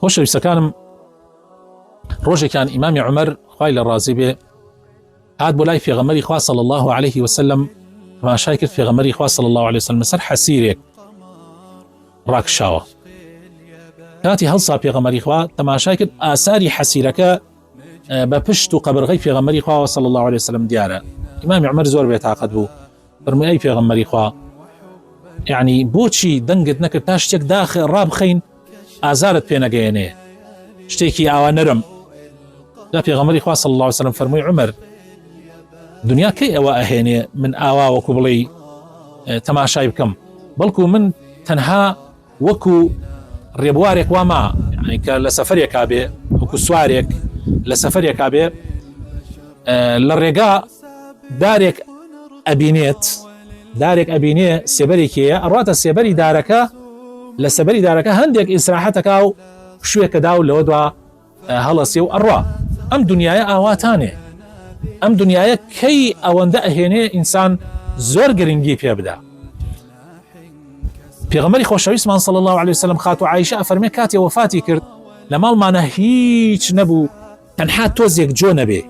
خۆشەویستەکانم ڕۆژێکیان ئیمامی عومەر خوای لە ڕازی بێ هات بۆ لای پێغەمبەری خوا صلی الله عليه وسلم تەماشای کرد پێغەمبەری خوا صلی الله عليه وسلم لەسەر حەسیرێک ڕاکشاوە. کاتی هەڵسا پێغەمبەری خوا تەماشای کرد ئاساری حەسیرەکە بە پشت و قەبرغەی پێغەمبەری خوا صلی الله عليه وسلم دیارە. ئیمامی عومەر زۆر بێتاقەت بوو، فەرمووی ئەی پێغەمبەری خوا، یعنی بۆچی دەنگت نەکرد تا شتێک ڕابخەین ئازارت پێ نەگەیەنێ، شتێکی ئاوا نەرم. دا پێغەمبەری خوا صلی الله عليه وسلم فەرمووی عومەر، دنیا کەی ئەوە ئەهێنێ من ئاوا وەکو بڵێ تەماشای بکەم، بەڵکو من تەنها وەکو ڕێبوارێک وامە، یعنی کە لە سەفەرێکا بێ وەکو سوارێک لە سەفەرێکا بێ لە ڕێگا دارێک ئەبینێ سێبەرێکیە ئەڕاتە سێبەری دارەکە، لە سەبەری دارەکە هەندێک ئیسراحەتەکا و شوێکەدا و لەوە دوا هەڵەسێ و ئەڕوا. ئەم دنیاە ئاواتانێ، ئەم دنیاە کەی ئەوەندە ئەهێنێ ئینسان زۆر گرنگی پێ بدا. پێغەمبەری خۆشەویستمان صلی الله عليه وسلم خاتو عایشە ئەفەرمێ کاتی وەفاتی کرد لە ماڵمانە هیچ نەبوو تەنها تۆزێک جۆ نەبێ،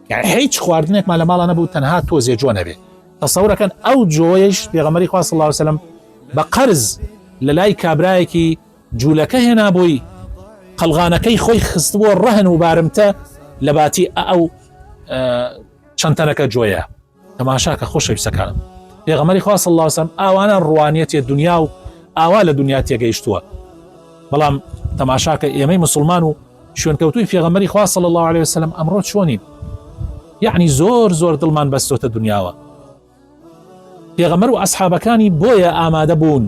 یعنی هیچ خواردنێکمان لە ماڵە نەبوو تەنها تۆزێک جۆ نەبێ. تەسەورەکەن ئەو جۆیش پێغەمبەری خوا صلی الله عليه وسلم بە قەرز لە لای کابرایەکی جوولەکە هێنا بووی، قەلغانەکەی خۆی خستبووە ڕەهن و بارمتە لە باتی ئەو چەندتەنەکە جۆیە. تەماشاکە خۆشەویستەکانم، پێغەمبەری خوا صلی الله عليه وسلم ئاوانە ڕوانیەتی دنیا و ئاوا لە دنیا تێگەیشتووە. بەڵام تەماشاکە ئێمەی مسلمان و شوێنکەوتووی پێغەمبەری خوا صلی الله عليه وسلم ئەمڕۆ چۆنین؟ یعنی زۆر دڵمان بەستۆتە دنیاوە. پێغەمبەر و ئەسحابەکانی بۆیە ئامادە بوون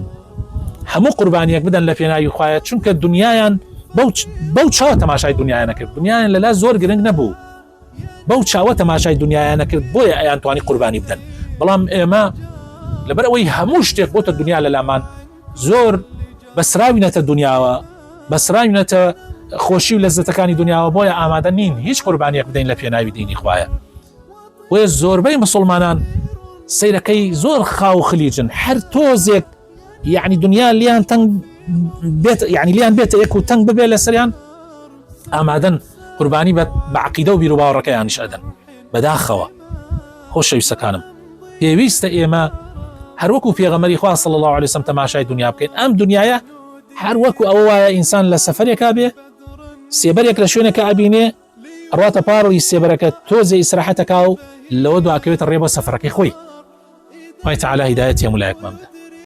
هەموو قوربانیەک بدەن لە پێناوی خوایە، چونکە دنیایان بەو چاوە تەماشای دنیایە نەکرد، دنیایان لەلا زۆر گرنگ نەبوو، بەو چاوە تەماشای دنیایە نەکرد، بۆیە ئەیان توانی قوربانی بدەن. بەڵام ئێمە لەبەر ئەوەی هەموو شتێک بۆتە دنیا لەلامان زۆر بەسراوینەتە دنیاوە، بەسراوینەتە خۆشی و لەزەتەکانی دنیاوە، بۆیە ئامادە نین هیچ قوربانیەک بدەین لە پێناوی دینی خوایە. وێ زۆربەی مسلمانان سەیرەکەی زۆر خاو خلیجن، هەر تۆزێک یعنی دنیا لیان تەنگ بێت، یعنی لیان بێتە یەک و تەنگ ببێ لە سەریان، ئامادەن قوربانی بە عەقیدە و بیر و باوەڕەکەیانیش ئەدەن بەداخەوە. خۆشەویستەکانم، پێویستە ئێمە هەر وەکو پێغەمبەری خوا صلی الله عليه وسلم تەماشای دنیا بکەین. ئەم دنیاە هەر وەکو ئەوە وایە ئینسان لە سەفەرێکا بێ، سێبەرێک لە شوێنێکە ئەبینێ، ئەڕاتە پاڕی سێبەرەکە تۆزێ ئیسراحەتەکا و لەوە دواکەوێتە ڕێ بۆ سەفەرەکەی خۆی. خوای تەعالی هیدایەتی هەموو لایەکمان بدە.